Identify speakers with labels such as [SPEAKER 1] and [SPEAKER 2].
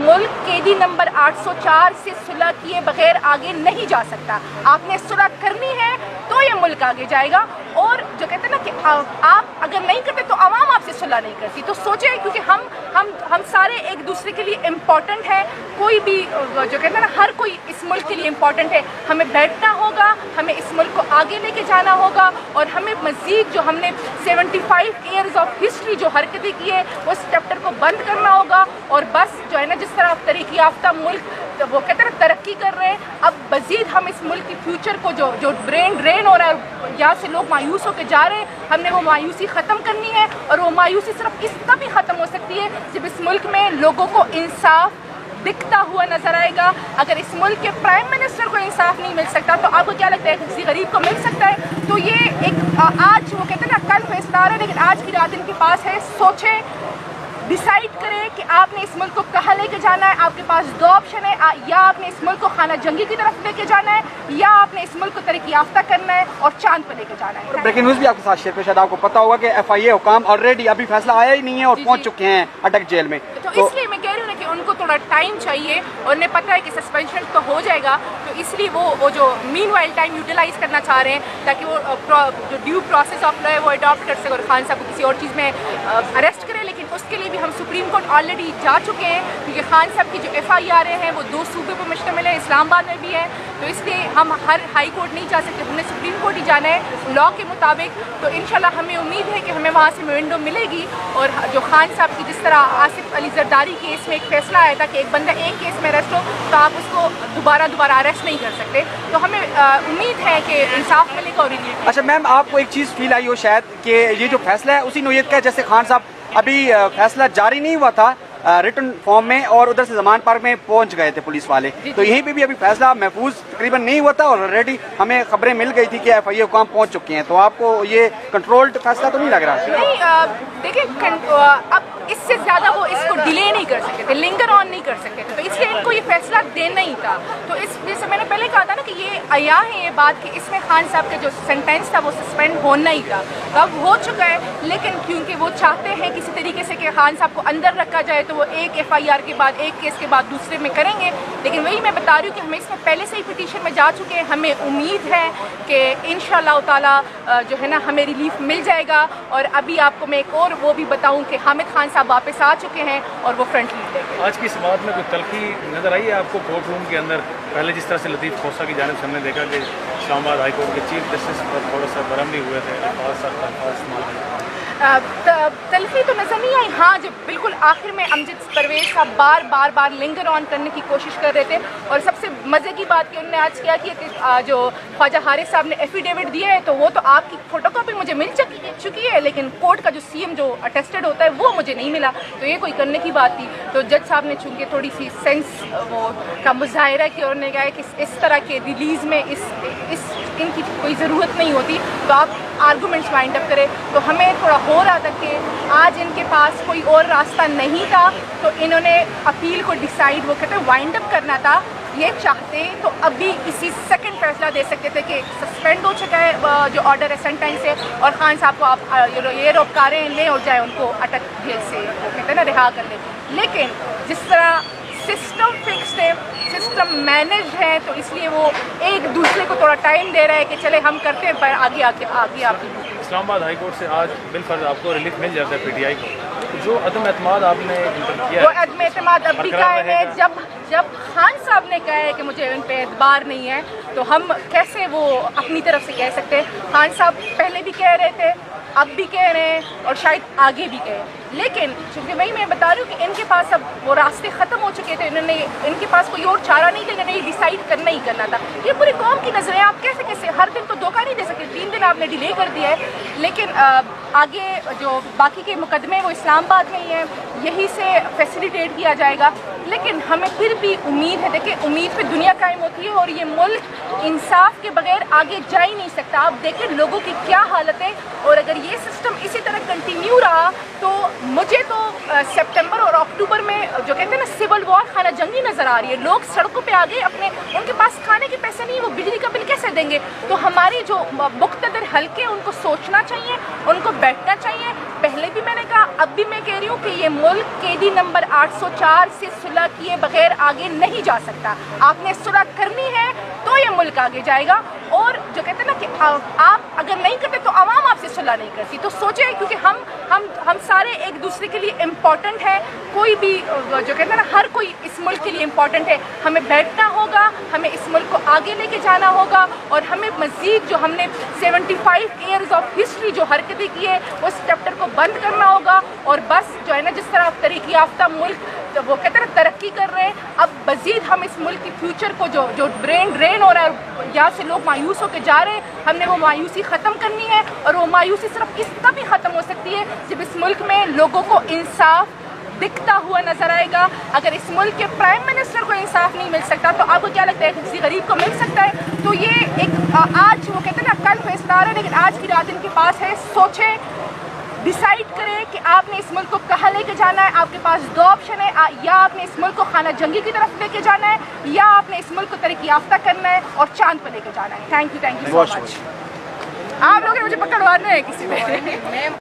[SPEAKER 1] मुल्क KD number 804 से सुलह किए बगैर आगे नहीं जा सकता। आपने सुलह करनी है तो ये मुल्क आगे जाएगा। और जो कहते हैं ना कि आप अगर नहीं करते तो आवाम आपसे सुलह नहीं करती। तो सोचें, क्योंकि हम सारे एक दूसरे के लिए इम्पॉर्टेंट हैं। कोई भी जो कहते हैं ना, हर कोई इस मुल्क के लिए इम्पॉर्टेंट है। हमें बैठना होगा, हमें इस मुल्क को आगे लेके जाना होगा, और हमें मज़ीद जो हमने 75 ईयर्स ऑफ हिस्ट्री जो हरकतें की है उस चैप्टर को बंद करना होगा। और बस जो है ना, जिस तरह तरक्की याफ्ता मुल्क वो कहते हैं ना तरक्की कर रहे हैं, अब मज़ीद हम इस मुल्क की फ्यूचर को जो ब्रेन ड्रेन हो रहा है, यहाँ से लोग मायूस होकर जा रहे हैं, हमने वो मायूसी ख़त्म करनी है। और वो मायूसी सिर्फ इस तभी ख़त्म हो सकती है जब इस मुल्क में लोगों को इंसाफ दिखता हुआ नजर आएगा। अगर इस मुल्क के प्राइम मिनिस्टर को इंसाफ नहीं मिल सकता तो आपको क्या लगता है किसी गरीब को मिल सकता है? तो ये एक आज वो कहते हैं ना, कल फैसला आ रहा है, लेकिन आज की रात इनके पास है। सोचें, डिसाइड करें कि आपने इस मुल्क को कहाँ लेके जाना है। आपके पास दो ऑप्शन है, या आपने इस मुल्क को खाना जंगी की तरफ लेके जाना है, या आपने इस मुल्क को तरक्की याफ्ता करना है और चांद पर लेके जाना है।
[SPEAKER 2] ब्रेकिंग न्यूज़ भी आपके साथ शेयर पे, शायद आपको पता होगा कि FIA हुकाम ऑलरेडी अभी फैसला आया ही नहीं है और पहुंच चुके हैं अटक जेल में।
[SPEAKER 1] तो इसलिए मैं कह रही हूँ ना कि उनको थोड़ा टाइम चाहिए, और उन्हें पता है कि सस्पेंशन तो हो जाएगा, तो इसलिए वो जो मीनवाइल टाइम यूटिलाइज करना चाह रहे हैं ताकि वो जो ड्यू प्रोसेस ऑफ लॉ है वो अडॉप्ट कर सके और खान साहब को किसी और चीज़ में अरेस्ट करें। लेकिन उसके लिए भी हम सुप्रीम कोर्ट ऑलरेडी जा चुके हैं, क्योंकि खान साहब की जो FIR हैं वो 2 सूबे पर मुश्तमिल है, इस्लामाबाद में भी है। तो इसलिए हम हर हाई कोर्ट नहीं जा सकते, हमने सुप्रीम कोर्ट ही जाना है लॉ के मुताबिक। तो इंशाल्लाह हमें उम्मीद है कि हमें वहाँ से विंडो मिलेगी। और जो खान साहब की जिस तरह आसिफ अली जरदारी केस में एक फैसला आया था कि एक बंदा एक केस में अरेस्ट हो तो आप उसको दोबारा अरेस्ट नहीं कर सकते, तो हमें उम्मीद है कि इंसाफ मिलेगा और रिलीफ।
[SPEAKER 2] अच्छा मैम, आपको एक चीज़ फील आई हो शायद कि ये जो फैसला है उसी नोयत का है, जैसे खान साहब अभी फैसला जारी नहीं हुआ था रिटर्न फॉर्म में और उधर से जमान पार्क में पहुंच गए थे पुलिस वाले, तो यहीं पे भी अभी फैसला महफूज तकरीबन नहीं हुआ था और ऑलरेडी हमें खबरें मिल गई थी कि FIA हुकाम पहुंच चुके हैं। तो आपको ये कंट्रोल्ड फैसला तो नहीं लग रहा?
[SPEAKER 1] नहीं, देखिए अब इससे ज़्यादा वो इसको डिले नहीं कर सकते थे, लिंगर ऑन नहीं कर सकते थे, तो इसलिए इनको ये फैसला देना ही था। तो इस जैसे मैंने पहले कहा था ना कि ये आया है ये बात कि इसमें खान साहब का जो सेंटेंस था वो सस्पेंड होना ही था, तो अब हो चुका है। लेकिन क्योंकि वो चाहते हैं किसी तरीके से कि खान साहब को अंदर रखा जाए, तो वो एक FIR के बाद एक केस के बाद दूसरे में करेंगे। लेकिन वही मैं बता रही हूँ कि हम इसमें पहले से ही पिटीशन में जा चुके हैं, हमें उम्मीद है कि इंशाअल्लाह ताला जो है ना हमें रिलीफ मिल जाएगा। और अभी आपको मैं एक और वो भी बताऊँ कि हामिद खान साहब वापस आ चुके हैं और वो फ्रंट लीड लेंगे।
[SPEAKER 3] आज की इस बात में कोई तलखी नजर आई है आपको कोर्ट रूम के अंदर? पहले जिस तरह से लतीफ़ खोसा की जानिब से हमने देखा कि इस्लामाबाद हाई कोर्ट के चीफ जस्टिस पर थोड़ा सा बरहम नहीं हुए थे,
[SPEAKER 1] तलखी तो नज़र नहीं आई। हाँ, जब बिल्कुल आखिर में अमजद परवेज़ साहब बार लिंगर ऑन करने की कोशिश कर रहे थे, और सबसे मज़े की बात कि उन्होंने आज क्या किया कि जो ख्वाजा हारिस साहब ने एफिडेविट दिया है तो वो तो आपकी फ़ोटोकॉपी मुझे मिल चुकी है, लेकिन कोर्ट का जो CM जो अटेस्टेड होता है वो मुझे नहीं मिला, तो ये कोई करने की बात थी। तो जज साहब ने चूँकि थोड़ी सी सेंस वो का मुजाहिरा किया, उन्होंने कहा कि इस तरह के रिलीज़ में इनकी कोई ज़रूरत नहीं होती, तो आप आर्गूमेंट्स वाइंड अप करें। तो हमें थोड़ा हो रहा था कि आज इनके पास कोई और रास्ता नहीं था, तो इन्होंने अपील को डिसाइड वो कहते हैं वाइंड अप करना था। ये चाहते तो अभी इसी सेकंड फैसला दे सकते थे कि सस्पेंड हो चुका है जो ऑर्डर है सेंटेंस से, और खान साहब को आप ये रोकारें लें और जाए उनको अटक जेल से वो कहते हैं ना रिहा कर लें। लेकिन जिस तरह सिस्टम फिक्स्ड है, सिस्टम मैनेज है, तो इसलिए वो एक दूसरे को थोड़ा टाइम दे रहा है कि चले हम करते हैं, पर आगे आप
[SPEAKER 3] इस्लामाबाद हाई कोर्ट से आज बिलफर्ज आपको रिलीफ मिल जाता है PTI को। जो अदम एतमाद आपने किया,
[SPEAKER 1] वो अदम एतमाद अब भी कायम है। जब खान साहब ने कहा है कि मुझे इन पे एतबार नहीं है, तो हम कैसे वो अपनी तरफ से कह सकते हैं? खान साहब पहले भी कह रहे थे, अब भी कह रहे हैं और शायद आगे भी कहें। लेकिन चूँकि वही मैं बता रही हूँ कि इनके पास अब वो रास्ते ख़त्म हो चुके थे, इनके पास कोई और चारा नहीं था, इन्होंने डिसाइड करना ही करना था। ये पूरी कौम की नज़रें, आप कैसे हर दिन तो धोखा नहीं दे सकते। 3 दिन आपने डिले कर दिया है, लेकिन आगे जो बाकी के मुकदमे वो इस्लामाबाद में ही हैं, यही से फैसिलिटेट किया जाएगा। लेकिन हमें फिर भी उम्मीद है, देखिए उम्मीद पे दुनिया कायम होती है, और ये मुल्क इंसाफ के बगैर आगे जा ही नहीं सकता। आप देखें लोगों की क्या हालत है, और अगर ये सिस्टम इसी तरह कंटिन्यू रहा तो मुझे तो सितंबर और अक्टूबर में जो कहते हैं ना सिविल वॉर, खाना जंगी नज़र आ रही है। लोग सड़कों पे आ गए, उनके पास खाने के पैसे नहीं, वो बिजली का बिल कैसे देंगे? तो हमारे जो मुक़्तदर हल्के उनको सोचना चाहिए, उनको बैठना चाहिए। पहले पहले भी मैंने कहा, अब भी मैं कह रही हूँ कि ये मुल्क केडी नंबर 804 से सुलह किए बगैर आगे नहीं जा सकता। आपने सुलह करनी है तो ये मुल्क आगे जाएगा। और जो कहते हैं ना कि आप अगर नहीं करते तो आवाम आपसे सुलह नहीं करती। तो सोचें, क्योंकि हम सारे एक दूसरे के लिए इम्पॉर्टेंट हैं। कोई भी जो कहते हैं ना, हर कोई इस मुल्क के लिए इम्पॉर्टेंट है। हमें बैठना होगा, हमें इस मुल्क को आगे लेके जाना होगा, और हमें मज़ीद जो हमने 75 ईयर्स ऑफ हिस्ट्री जो हरकतें की है उस चैप्टर को बंद करना होगा। और बस जो है ना, जिस तरह तरक्की याफ्ता मुल्क तो वो कहते हैं ना तरक्की कर रहे हैं, अब मज़ीद हम इस मुल्क की फ्यूचर को जो ब्रेन ड्रेन हो रहा है, यहाँ से लोग मायूस होकर जा रहे हैं, हमने वो मायूसी ख़त्म करनी है। और वो मायूसी सिर्फ तभी ख़त्म हो सकती है जब इस मुल्क में लोगों को इंसाफ दिखता हुआ नजर आएगा। अगर इस मुल्क के प्राइम मिनिस्टर को इंसाफ नहीं मिल सकता तो आपको क्या लगता है किसी गरीब को मिल सकता है? तो ये एक आज वो कहते हैं ना, कल फैसला आ रहा है, लेकिन आज की रात इनके पास है। सोचें, डिसाइड करें कि आपने इस मुल्क को कहाँ लेके जाना है। आपके पास दो ऑप्शन है, या आपने इस मुल्क को खाना जंगी की तरफ लेके जाना है, या आपने इस मुल्क को तरक्की याफ्ता करना है और चांद पर लेके जाना है। Thank you so much. आप लोगों ने मुझे पकड़वाना है किसी में।